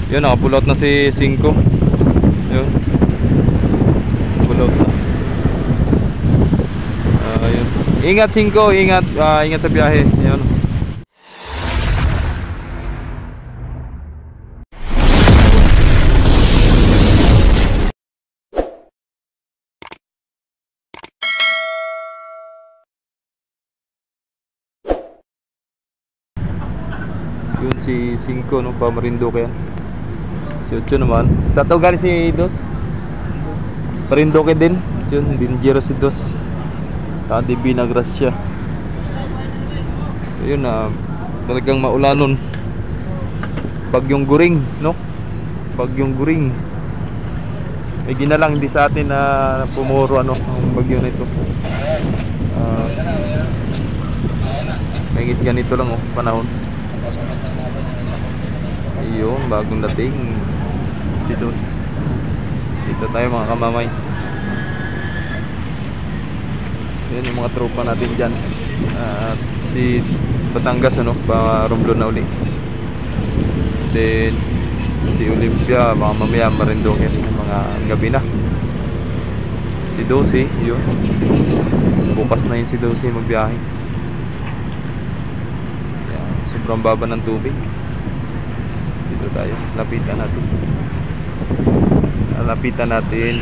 Yun, naka-pull out na si 5. Yun, pull out na. Yun. Ingat 5, ingat, ingat sa biyahe. Yun. Yun si 5, no, Pamarinduque yan. Si 8 naman. Sa to galing si 2. Marinduque din. Yun, Dinjero si 2. Di Binagracia. Yun na, talagang maulanon. Bagyong Guring, no? Bagyong Guring. May ginalang hindi sa atin na pumuro ang bagyo na ito. May ganito lang panahon. Ayun, bagong dating si 2. Dito tayo mga kamamay. Yan yung mga tropa natin dyan. Si Batangas, pa-Romblon na uli. Then si Olympia, mga mamaya Marinduque, mga gabi na. Si 12, yun. Bukas na yun si 12 magbiyahe. Yan, sobrang baba ng tubig. Dito tayo, lapitan natin. Lapitan natin.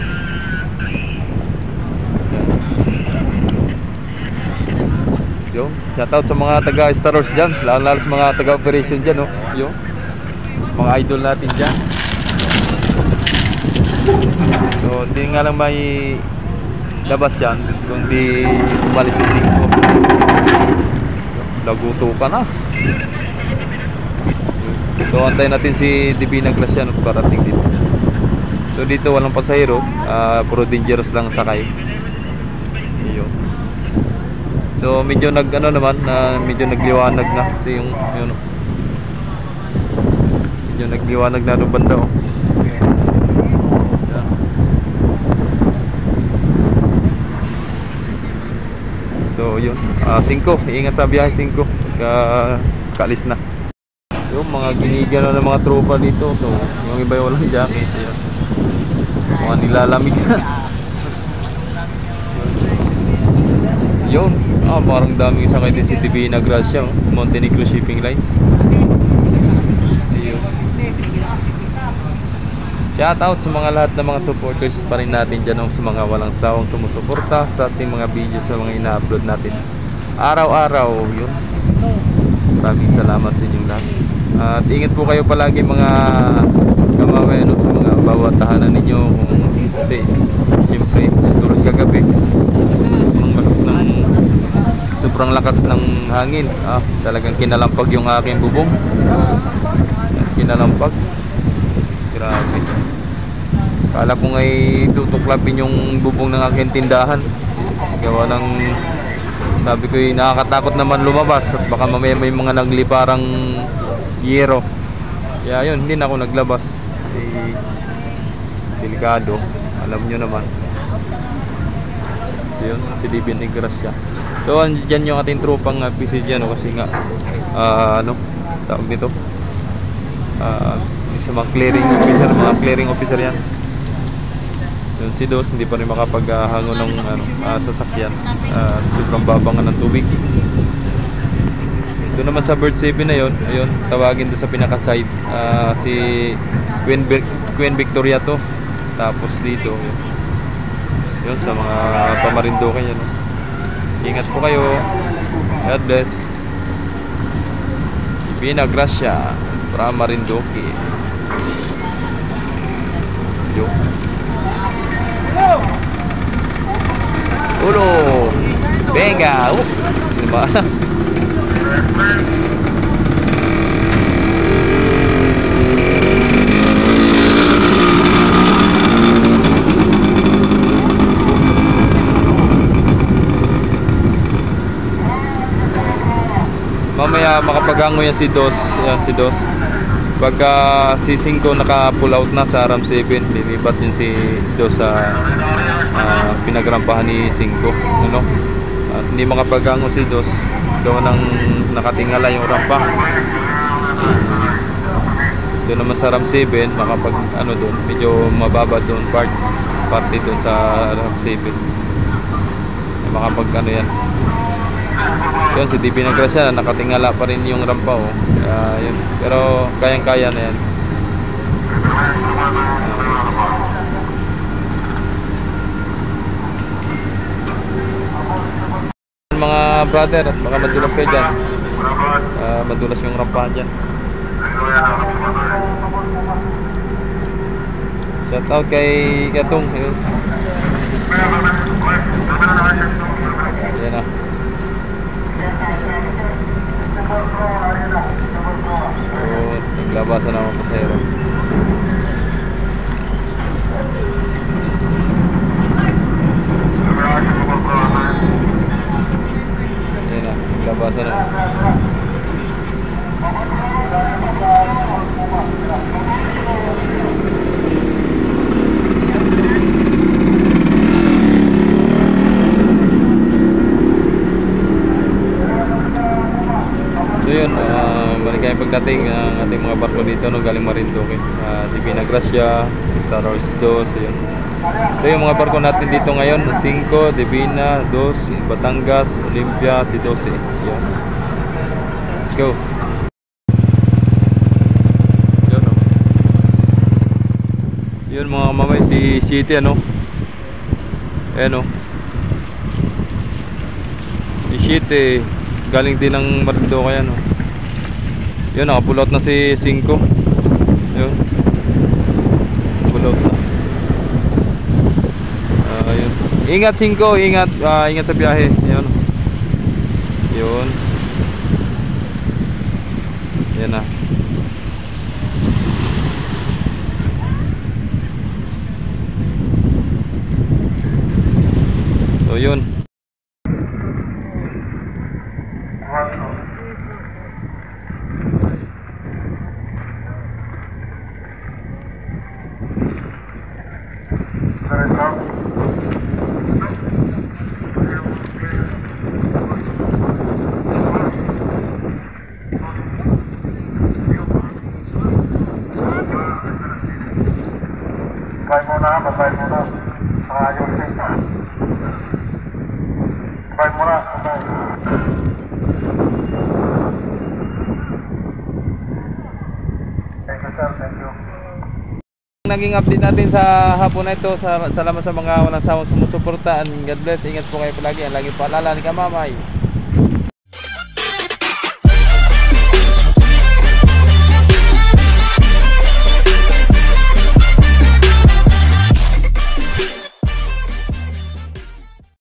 Yo, shoutout sa mga taga Star Wars dyan, lalo sa mga taga operation dyan, no? Yo, mga idol natin dyan. So, hindi nga lang may labas yan kung di umalis si 5. Laguto ka na. So, antayin natin si Divina Gracia parating dito. So, dito walang pasahero, puro dangerous lang sakay. Yun. So medyo naman medyo nagliwanag na kasi yung yun, medyo nagliwanag na doon banda. So yun, 5, ingat sa biyahe 5, kaalis na. Yung mga ginigano ng mga tropa dito. So yung iba yung walang jacket. Yun. Mga nilalamig na. Yun, parang daming sakay din si Divina Gracia, Montenegro Shipping Lines. Ayun. Shout out sa mga lahat ng mga supporters pa rin natin dyan, sa mga walang sawang sumusuporta sa ating mga videos na mga ina-upload natin araw-araw. Yun, maraming salamat sa inyong lahat. At ingat po kayo palagi mga kamaway, sa mga bawat tahanan ninyo. Kasi siyempre tulad kagabi, sobrang lakas ng hangin. Talagang kinalampag yung aking bubong. Kinalampag. Grabe. Kala ko nga'y tutuklapin yung bubong ng aking tindahan. Gawa ng, sabi ko nakakatakot naman lumabas at baka mamaya may mga nagliparang yero. Kaya yun, hindi na ako naglabas. Delikado, alam nyo naman. Yun, si Divina Gracia. So andyan yung ating tropang PC dyan, kasi nga tawag dito, sa mga clearing officer yan. Yun, si 2 hindi pa rin makapaghango ng sasakyan. Sobrang babangan ng tubig. Doon naman sa Bird 7 na yun, ayun, tawagin doon sa pinaka side, si Queen Victoria to. Tapos dito yun sa mga Pamarinduque yan. Ingat po kayo. God bless. Divina Gracia para Marinduque. Yo. Ulo. Venga. Diba? Mamaya makapaghango yan si 2. Yan si 2. Pagka si 5 naka pull out na sa RAM 7, lilipat yun si 2 sa pinagrampahan ni 5, at hindi makapaghango si 2 gawa ng nakatingala yung rampa. Doon naman sa RAM 7, makapag ano doon, medyo mababa doon party doon sa RAM 7. Makapag ano yan. Yun, si DP Nagrasya, nakatingala pa rin yung rampa oh. Yun. Pero kayang-kaya na yan. Mga brother, at baka madulas kayo dyan. Madulas yung rampahan dyan. Shout out kay Katong. Yun. Yan na. Naglabasan na mga pasahero. Yan na, naglabasan na. So yun, balik kayo pagdating ng ating mga barko dito no, galing Marinduque, DP Nagrasya, Star Wars 2, so yun. So yung mga barko natin dito ngayon, 5, Divina, 2, Batangas, Olympia, si 12. Yun. Let's go. Yun no. Yun mga mamay, si City ano. Ayan no. Si City galing din ng Marinduque yan oh. Yun, nakapull out na si 5. Yun, pull out na. Yun. Ingat 5, ingat, ingat sa biyahe. Yun. Yun. Yan na. So yun. Babay muna. Ayos din. Babay muna. Thank you sir, thank you. Naging update natin sa hapon na ito. Salamat sa mga walang sawang sumusuporta. God bless, ingat po kayo palagi. Ang laging paalala ni Kamamay.